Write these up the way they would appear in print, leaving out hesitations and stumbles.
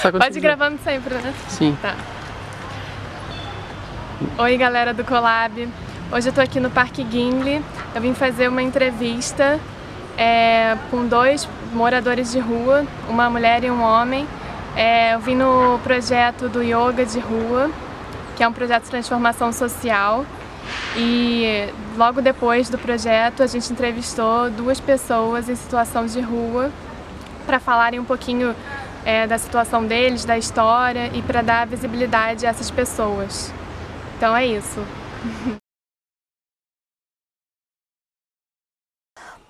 Pode ir gravando sempre, né? Sim. Tá. Oi, galera do Collab. Hoje eu tô aqui no Parque Gimli. Eu vim fazer uma entrevista com dois moradores de rua, uma mulher e um homem. Eu vim no projeto do Yoga de Rua, que é um projeto de transformação social. E logo depois do projeto a gente entrevistou duas pessoas em situação de rua para falarem um pouquinho da situação deles, da história e para dar visibilidade a essas pessoas. Então é isso.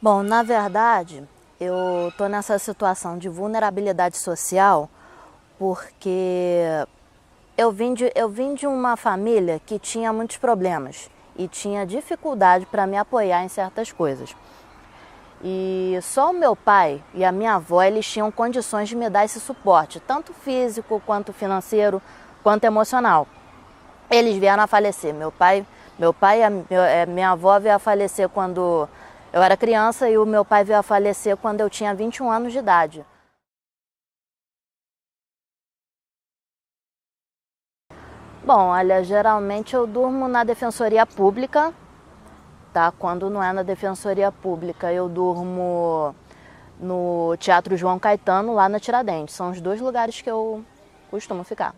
Bom, na verdade, eu tô nessa situação de vulnerabilidade social porque eu vim de uma família que tinha muitos problemas e tinha dificuldade para me apoiar em certas coisas. E só o meu pai e a minha avó, eles tinham condições de me dar esse suporte, tanto físico, quanto financeiro, quanto emocional. Eles vieram a falecer. Meu pai e minha avó veio a falecer quando eu era criança e o meu pai veio a falecer quando eu tinha 21 anos de idade. Bom, olha, geralmente eu durmo na Defensoria Pública, tá? Quando não é na Defensoria Pública, eu durmo no Teatro João Caetano, lá na Tiradentes. São os dois lugares que eu costumo ficar.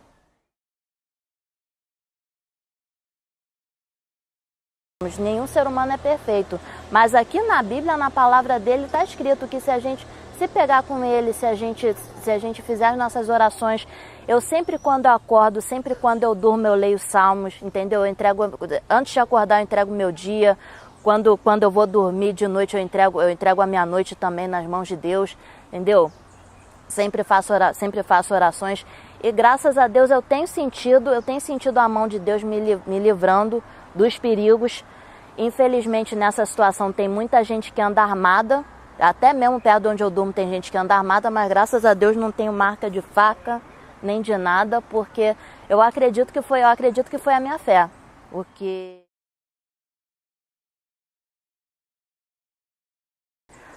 Nenhum ser humano é perfeito, mas aqui na Bíblia, na palavra dele, está escrito que se a gente se pegar com ele, se a gente fizer as nossas orações, eu sempre quando eu acordo, sempre quando eu durmo, eu leio salmos, entendeu? Eu entrego, antes de acordar, eu entrego o meu dia. Quando eu vou dormir de noite, eu entrego a minha noite também nas mãos de Deus, entendeu? Sempre faço orações e graças a Deus eu tenho sentido a mão de Deus me livrando dos perigos. Infelizmente nessa situação tem muita gente que anda armada, até mesmo perto de onde eu durmo tem gente que anda armada, mas graças a Deus não tenho marca de faca nem de nada, porque eu acredito que foi a minha fé, porque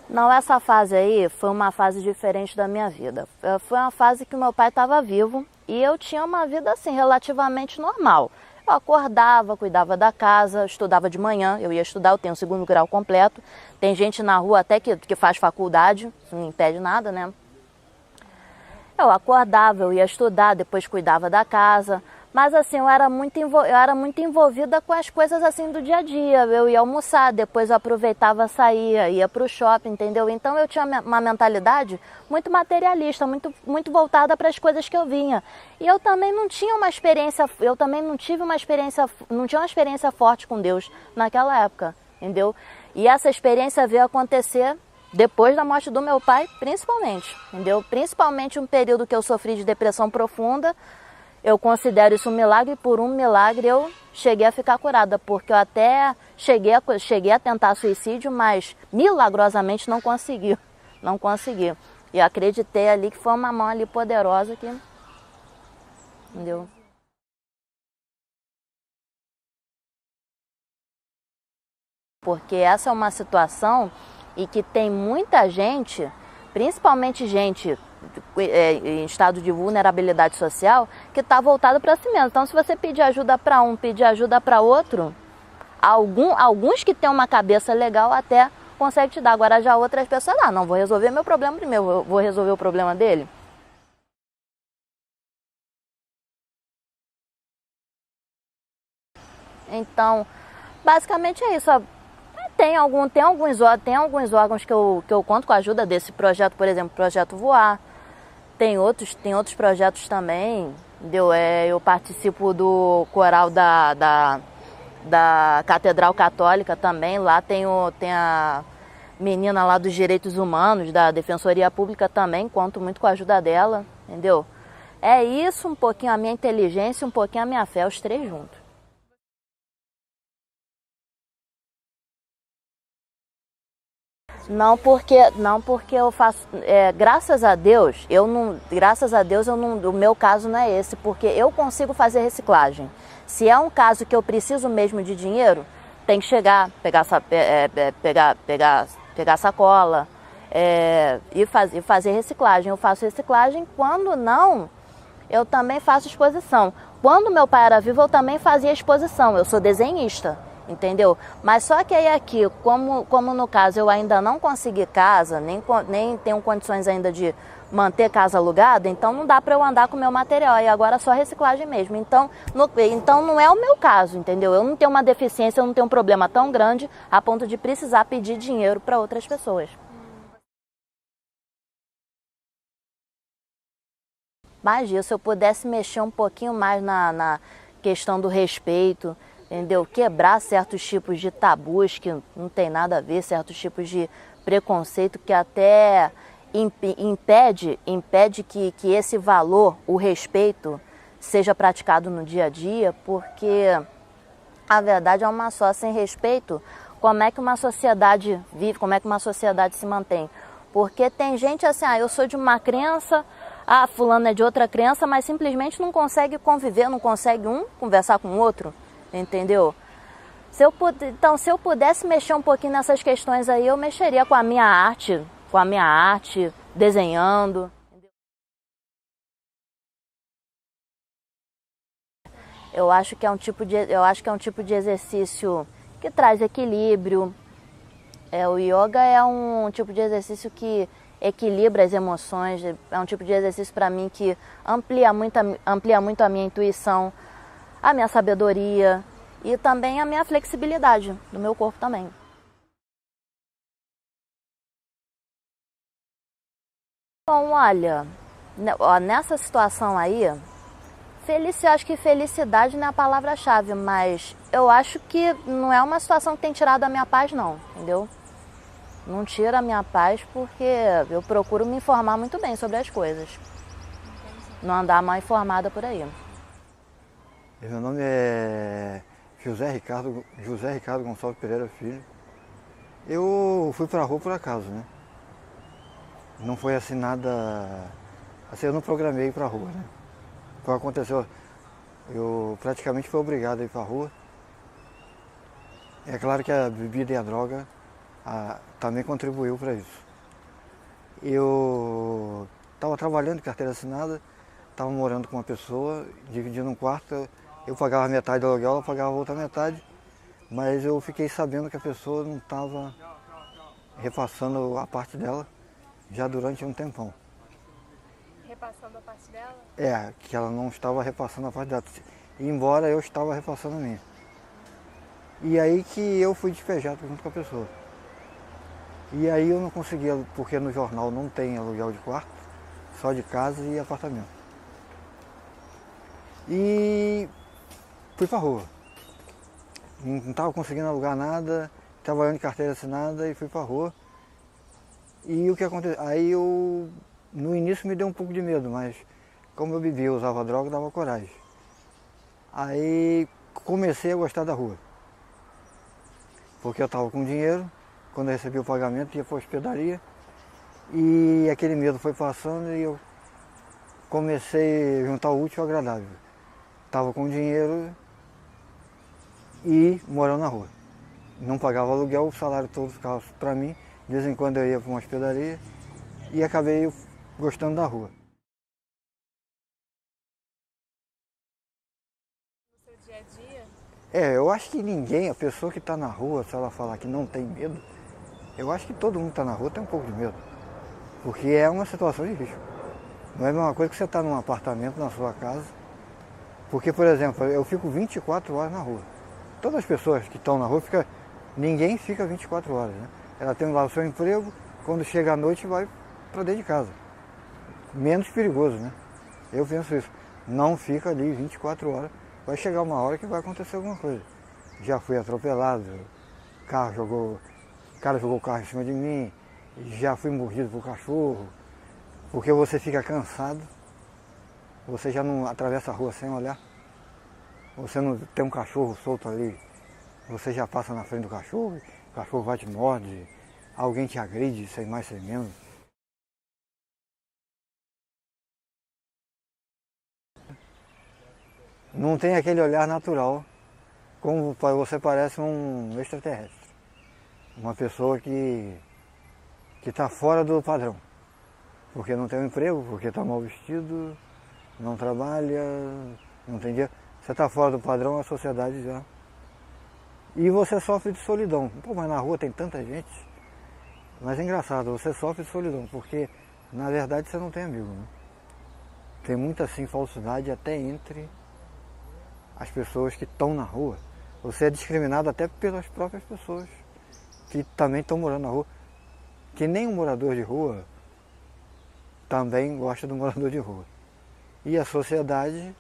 não, essa fase aí foi uma fase diferente da minha vida. Foi uma fase que meu pai estava vivo e eu tinha uma vida assim relativamente normal. Eu acordava, cuidava da casa, estudava de manhã, eu ia estudar, eu tenho o 2º grau completo. Tem gente na rua até que faz faculdade, isso não impede nada, né? Eu acordava, eu ia estudar, depois cuidava da casa. Mas assim, eu era muito envolvida com as coisas assim do dia a dia. Eu ia almoçar, depois eu aproveitava, saía, ia para o shopping, entendeu? Então eu tinha uma mentalidade muito materialista, muito voltada para as coisas que eu vinha. E eu também não tinha uma experiência, não tinha uma experiência forte com Deus naquela época, entendeu? E essa experiência veio acontecer depois da morte do meu pai, principalmente, entendeu? Principalmente um período que eu sofri de depressão profunda. Eu considero isso um milagre e por um milagre eu cheguei a ficar curada, porque eu até cheguei a tentar suicídio, mas milagrosamente não consegui. E acreditei ali que foi uma mão ali poderosa que, entendeu? Porque essa é uma situação e que tem muita gente, principalmente gente em estado de vulnerabilidade social, que está voltado para si mesmo. Então, se você pedir ajuda para um, pedir ajuda para outro, alguns que têm uma cabeça legal até conseguem te dar. Agora, já outras pessoas, não vou resolver meu problema primeiro, vou resolver o problema dele. Então, basicamente é isso. Tem alguns órgãos que eu conto com a ajuda desse projeto, por exemplo, o Projeto Voar. Tem outros projetos também, entendeu? Eu participo do coral da Catedral Católica também. Lá tem a menina lá dos direitos humanos, da Defensoria Pública também, conto muito com a ajuda dela, entendeu? É isso, um pouquinho a minha inteligência, um pouquinho a minha fé, os três juntos. Não porque eu faço, graças a Deus, o meu caso não é esse, porque eu consigo fazer reciclagem. Se é um caso que eu preciso mesmo de dinheiro, tem que chegar, pegar sacola e fazer reciclagem. Eu faço reciclagem, quando não, eu também faço exposição. Quando meu pai era vivo, eu também fazia exposição. Eu sou desenhista, entendeu? Mas só que aí aqui, como no caso eu ainda não consegui casa, nem tenho condições ainda de manter casa alugada, então não dá para eu andar com o meu material, e agora é só reciclagem mesmo. Então não é o meu caso, entendeu? Eu não tenho uma deficiência, eu não tenho um problema tão grande a ponto de precisar pedir dinheiro para outras pessoas. Mas se eu pudesse mexer um pouquinho mais na questão do respeito, entendeu? Quebrar certos tipos de tabus que não tem nada a ver, certos tipos de preconceito que até impede que esse valor, o respeito, seja praticado no dia a dia, porque a verdade é uma só. Sem respeito, como é que uma sociedade vive, como é que uma sociedade se mantém? Porque tem gente assim, eu sou de uma crença, fulano é de outra crença, mas simplesmente não consegue conviver, não consegue conversar com o outro, entendeu? Então, se eu pudesse mexer um pouquinho nessas questões aí, eu mexeria com a minha arte, desenhando. Eu acho que é um tipo de exercício que traz equilíbrio. O yoga é um tipo de exercício que equilibra as emoções, é um tipo de exercício para mim que amplia muito a minha intuição, a minha sabedoria e também a minha flexibilidade do meu corpo também. Bom, olha, nessa situação aí, eu acho que felicidade não é a palavra-chave, mas eu acho que não é uma situação que tem tirado a minha paz não, entendeu? Não tira a minha paz porque eu procuro me informar muito bem sobre as coisas. Não andar mal informada por aí. Meu nome é José Ricardo Gonçalves Pereira Filho. Eu fui para a rua por acaso, né? Não foi assim nada... Assim, eu não programei ir para a rua, né? O que aconteceu, eu praticamente fui obrigado a ir para a rua. É claro que a bebida e a droga também contribuiu para isso. Eu estava trabalhando de carteira assinada, estava morando com uma pessoa, dividindo um quarto, eu pagava metade do aluguel, ela pagava a outra metade, mas eu fiquei sabendo que a pessoa não estava repassando a parte dela já durante um tempão. Repassando a parte dela? Que ela não estava repassando a parte dela, embora eu estava repassando a minha. E aí que eu fui despejado junto com a pessoa. E aí eu não conseguia, porque no jornal não tem aluguel de quarto, só de casa e apartamento. E fui pra rua. Não estava conseguindo alugar nada, trabalhando de carteira assinada e fui pra rua. E o que aconteceu? Aí eu, no início me deu um pouco de medo, mas como eu bebia, usava droga, dava coragem. Aí comecei a gostar da rua. Porque eu estava com dinheiro, quando eu recebi o pagamento ia para a hospedaria. E aquele medo foi passando e eu comecei a juntar o útil ao agradável. Estava com dinheiro e morando na rua. Não pagava aluguel, o salário todo ficava para mim. De vez em quando eu ia para uma hospedaria e acabei gostando da rua. No seu dia a dia? Eu acho que ninguém, a pessoa que está na rua, se ela falar que não tem medo, eu acho que todo mundo que está na rua tem um pouco de medo. Porque é uma situação de risco. Não é a mesma coisa que você está num apartamento na sua casa. Porque, por exemplo, eu fico 24 horas na rua. Todas as pessoas que estão na rua, ninguém fica 24 horas, né? Ela tem lá o seu emprego, quando chega à noite vai para dentro de casa. Menos perigoso, né? Eu penso isso. Não fica ali 24 horas. Vai chegar uma hora que vai acontecer alguma coisa. Já fui atropelado, o cara jogou o carro em cima de mim, já fui mordido por cachorro, porque você fica cansado, você já não atravessa a rua sem olhar, você não tem um cachorro solto ali, você já passa na frente do cachorro, o cachorro vai te morde, alguém te agride, sem mais, sem menos. Não tem aquele olhar natural, como você parece um extraterrestre. Uma pessoa que está fora do padrão. Porque não tem um emprego, porque está mal vestido, não trabalha, não tem dinheiro. Você está fora do padrão, a sociedade já. E você sofre de solidão. Pô, mas na rua tem tanta gente. Mas é engraçado, você sofre de solidão, porque na verdade você não tem amigo, né? Tem muita assim falsidade até entre as pessoas que estão na rua. Você é discriminado até pelas próprias pessoas que também estão morando na rua. Que nem um morador de rua também gosta do morador de rua. E a sociedade,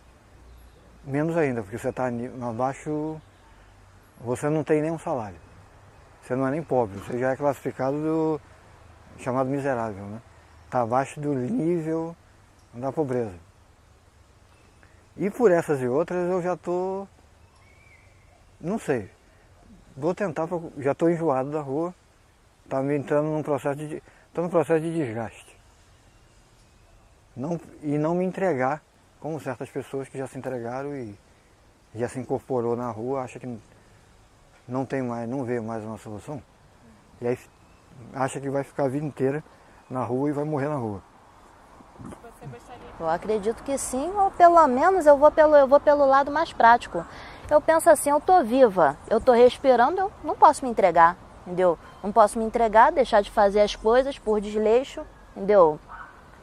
menos ainda, porque você está abaixo, você não tem nenhum salário. Você não é nem pobre, você já é classificado do chamado miserável, né? Está abaixo do nível da pobreza. E por essas e outras eu já estou, não sei, vou tentar, já estou enjoado da rua, está me entrando num processo de desgaste. E não me entregar, como certas pessoas que já se entregaram e já se incorporou na rua, acha que não tem mais, não vê mais uma solução. E aí acha que vai ficar a vida inteira na rua e vai morrer na rua. Você gostaria? Eu acredito que sim, ou pelo menos eu vou pelo lado mais prático. Eu penso assim, eu tô viva, eu tô respirando, eu não posso me entregar, entendeu? Não posso me entregar, deixar de fazer as coisas por desleixo, entendeu?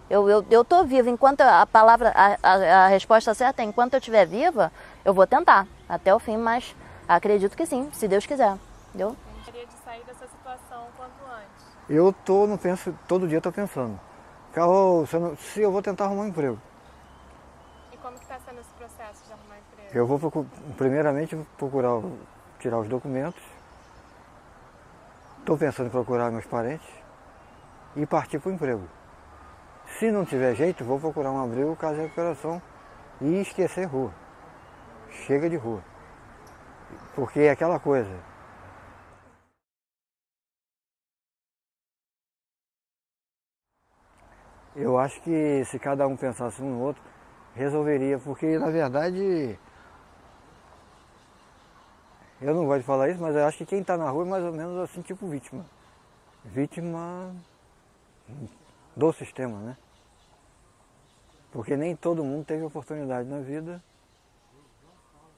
Eu tô viva, enquanto a resposta certa é enquanto eu estiver viva, eu vou tentar até o fim, mas acredito que sim, se Deus quiser, entendeu? Eu gostaria de sair dessa situação o quanto antes. Eu não penso, todo dia estou pensando, Carol, se eu vou tentar arrumar um emprego. E como que está sendo esse processo de arrumar emprego? Eu vou primeiramente procurar tirar os documentos. Estou pensando em procurar meus parentes e partir para o emprego. Se não tiver jeito, vou procurar um abrigo, casa de recuperação e esquecer rua. Chega de rua. Porque é aquela coisa. Eu acho que se cada um pensasse um no outro, resolveria, porque na verdade, eu não gosto de falar isso, mas eu acho que quem está na rua é mais ou menos assim, tipo vítima. Vítima do sistema, né? Porque nem todo mundo teve oportunidade na vida,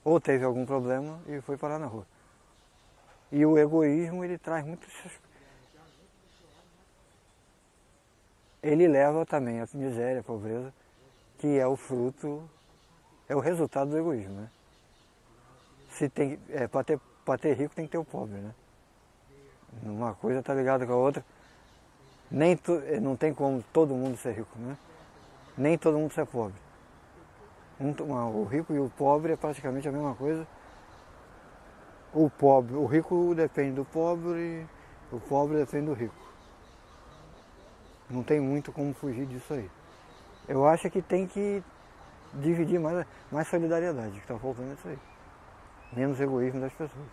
ou teve algum problema e foi parar na rua. E o egoísmo, ele traz muitos... Ele leva também a miséria, a pobreza, que é o fruto, é o resultado do egoísmo, né? Para ter rico tem que ter o pobre, né? Uma coisa está ligada com a outra. Não tem como todo mundo ser rico, né? Nem todo mundo ser pobre. O rico e o pobre é praticamente a mesma coisa. O rico depende do pobre, o pobre depende do rico. Não tem muito como fugir disso aí. Eu acho que tem que dividir mais solidariedade, que está faltando isso aí. Menos egoísmo das pessoas.